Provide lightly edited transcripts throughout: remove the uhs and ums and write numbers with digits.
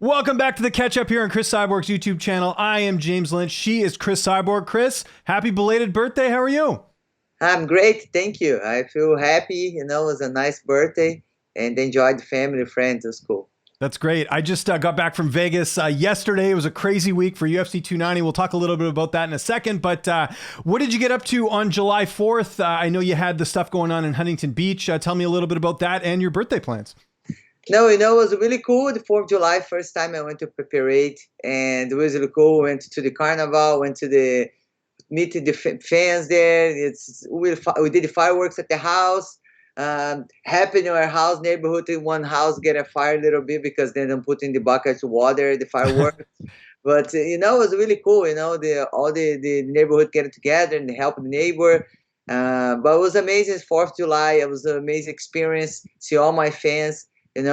Welcome back to the catch up here on Cris Cyborg's YouTube channel. I am James Lynch. She is Cris Cyborg. Cris, happy belated birthday. How are you? I'm great, thank you. I feel happy, it was a nice birthday and enjoyed family, friends, at school. That's great. I just got back from Vegas yesterday. It was a crazy week for UFC 290. We'll talk a little bit about that in a second. But what did you get up to on July 4th? I know you had the stuff going on in Huntington Beach. Tell me a little bit about that and your birthday plans. No, it was really cool. The 4th of July, first time I went to Parade, and it was really cool. Went to the carnival, went to the meet the fans there. We did the fireworks at the house. Happened in our house neighborhood. In one house, get a fire a little bit because they don't put in the buckets of water the fireworks. But it was really cool. All the neighborhood getting together and help the neighbor. But it was amazing. 4th of July, it was an amazing experience. See all my fans. And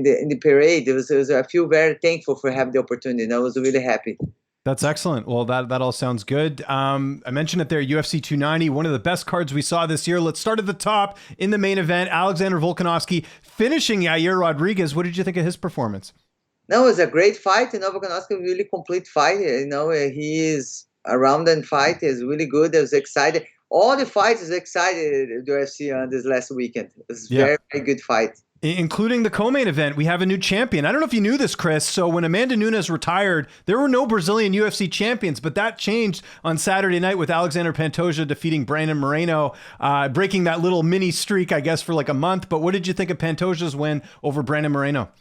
in the parade, I feel very thankful for having the opportunity. I was really happy. That's excellent. Well, that all sounds good. I mentioned it there, UFC 290, one of the best cards we saw this year. Let's start at the top in the main event. Alexander Vokanovski finishing Yair Rodriguez. What did you think of his performance? No, it was a great fight. Vokanovski really complete fight. He is around and fight is really good. I was excited. All the fights is excited at the UFC on this last weekend. It was very, very good fight. Including the co-main event, we have a new champion. I don't know if you knew this, Cris. So when Amanda Nunes retired, there were no Brazilian UFC champions, but that changed on Saturday night with Alexander Pantoja defeating Brandon Moreno, breaking that little mini streak, I guess, for like a month. But what did you think of Pantoja's win over Brandon Moreno?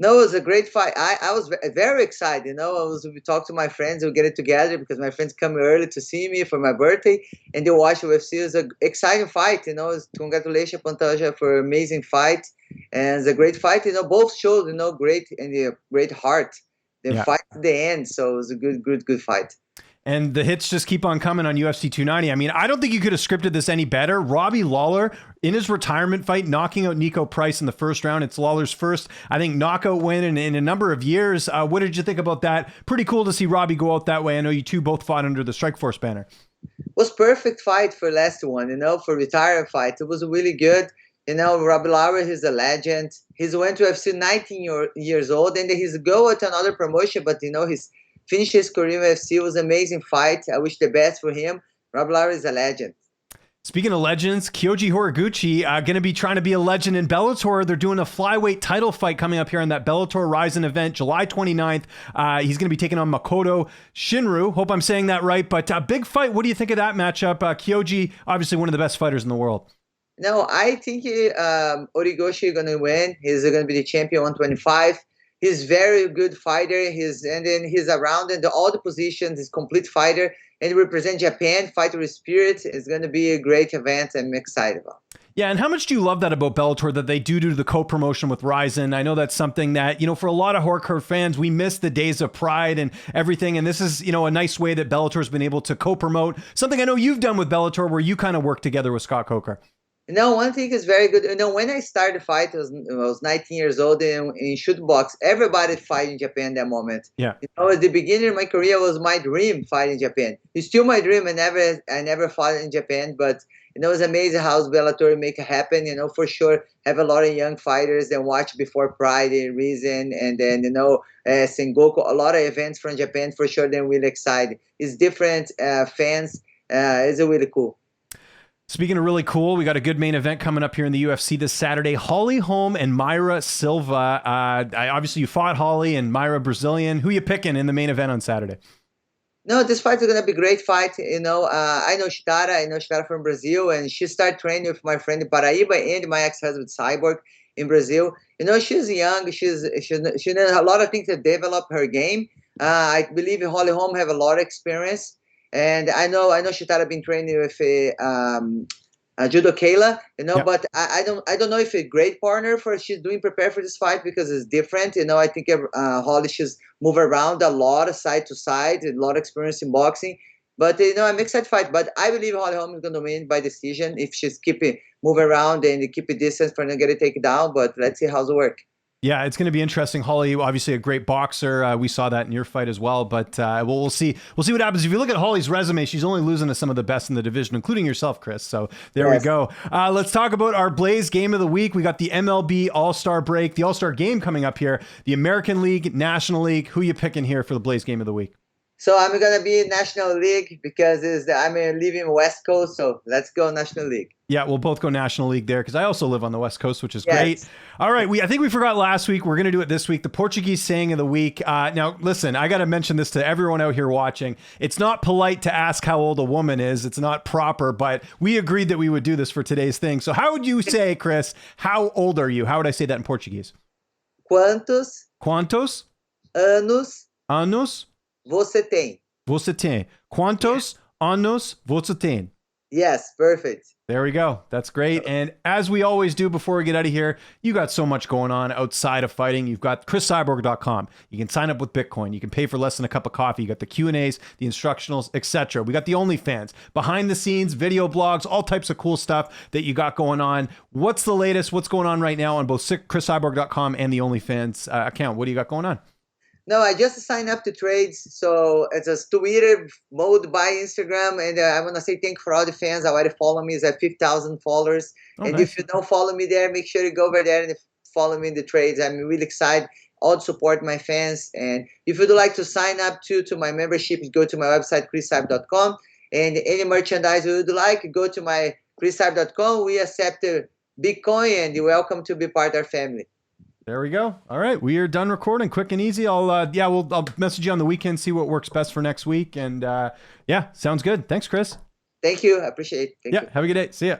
No, it was a great fight. I was very excited. We talked to my friends. We get it together because my friends come early to see me for my birthday, and they watch UFC. It was an exciting fight. Congratulations, Pantoja, for an amazing fight, and it's a great fight. Both showed great and a great heart. They fight to the end, so it was a good fight. And the hits just keep on coming on UFC 290. I mean, I don't think you could have scripted this any better. Robbie Lawler in his retirement fight, knocking out Nico Price in the first round. It's Lawler's first, I think, knockout win in a number of years. What did you think about that? Pretty cool to see Robbie go out that way. I know you two both fought under the Strikeforce banner. It was perfect fight for last one, for retirement fight. It was really good. Robbie Lawler, he's a legend. He's went to UFC 19 years old, and he's go at another promotion, but he's finished his career in UFC. It was an amazing fight. I wish the best for him. Robbie Lawler is a legend. Speaking of legends, Kyoji Horiguchi going to be trying to be a legend in Bellator. They're doing a flyweight title fight coming up here on that Bellator Rizin event, July 29th. He's going to be taking on Makoto Shinru. Hope I'm saying that right. But big fight. What do you think of that matchup? Kyoji, obviously one of the best fighters in the world. No, I think Horiguchi is going to win. He's going to be the champion 125. He's very good fighter. He's around in all the positions. He's complete fighter and he represents Japan. Fighter with spirit. It's going to be a great event. I'm excited about. Yeah, and how much do you love that about Bellator, that they do the co-promotion with Rizin? I know that's something that, for a lot of hardcore fans, we miss the days of Pride and everything. And this is, a nice way that Bellator's been able to co-promote. Something I know you've done with Bellator where you kind of work together with Scott Coker. One thing is very good. When I started the fight, I was 19 years old in shoot box. Everybody fight in Japan at that moment. Yeah. At the beginning of my career was my dream fight in Japan. It's still my dream. I never fought in Japan, but it was amazing how Bellator make it happen. For sure, have a lot of young fighters that watch before Pride and Rizin, and then Sengoku. A lot of events from Japan for sure. They're really excited. It's different fans. It's really cool. Speaking of really cool, we got a good main event coming up here in the UFC this Saturday. Holm and Mayra Silva. Obviously, you fought Holly and Mayra Brazilian. Who you picking in the main event on Saturday? No, this fight is going to be a great fight. I know Shitara. I know Shitara from Brazil, and she started training with my friend in Paraíba and my ex-husband Cyborg in Brazil. She's young. She knows a lot of things to develop her game. I believe Holm have a lot of experience. And I know Shitara been training with Judo Kayla, but I don't know if a great partner for she's doing prepare for this fight because it's different. I think Holly she's move around a lot, side to side, a lot of experience in boxing. But I'm excited to fight. But I believe Holly Holm is going to win by decision if she's move around and keep a distance for not get it taken down. But let's see how's it work. Yeah, it's going to be interesting. Holly, obviously a great boxer. We saw that in your fight as well, but we'll see. We'll see what happens. If you look at Holly's resume, she's only losing to some of the best in the division, including yourself, Cris. So there we go. Let's talk about our Blaze game of the week. We got the MLB All-Star break, the All-Star game coming up here, the American League, National League. Who you picking here for the Blaze game of the week? So I'm going to be National League because I'm living West Coast. So let's go National League. Yeah, we'll both go National League there because I also live on the West Coast, which is great. All right, I think we forgot last week. We're going to do it this week. The Portuguese saying of the week. Now, listen, I got to mention this to everyone out here watching. It's not polite to ask how old a woman is. It's not proper, but we agreed that we would do this for today's thing. So how would you say, Cris, how old are you? How would I say that in Portuguese? Quantos anos você tem? Você tem. Quantos anos você tem? Yes, perfect. There we go. That's great. And as we always do before we get out of here, you got so much going on outside of fighting. You've got CrisCyborg.com. You can sign up with Bitcoin. You can pay for less than a cup of coffee. You got the Q&As, the instructionals, etc. We got the OnlyFans, behind the scenes, video blogs, all types of cool stuff that you got going on. What's the latest? What's going on right now on both CrisCyborg.com and the OnlyFans account? What do you got going on? No, I just signed up to trades. So it's a Twitter mode by Instagram. And I want to say thank you for all the fans that already follow me. It's at 5,000 followers. And nice. if you don't follow me there, make sure you go over there and follow me in the trades. I'm really excited. All support my fans. And if you'd like to sign up to my membership, go to my website, CrisCyborg.com. And any merchandise you would like, go to my CrisCyborg.com. We accept Bitcoin and you're welcome to be part of our family. There we go. All right, we are done recording. Quick and easy. I'll message you on the weekend, see what works best for next week. And yeah, sounds good. Thanks, Cris. Thank you. I appreciate it. Thank you. Have a good day. See ya.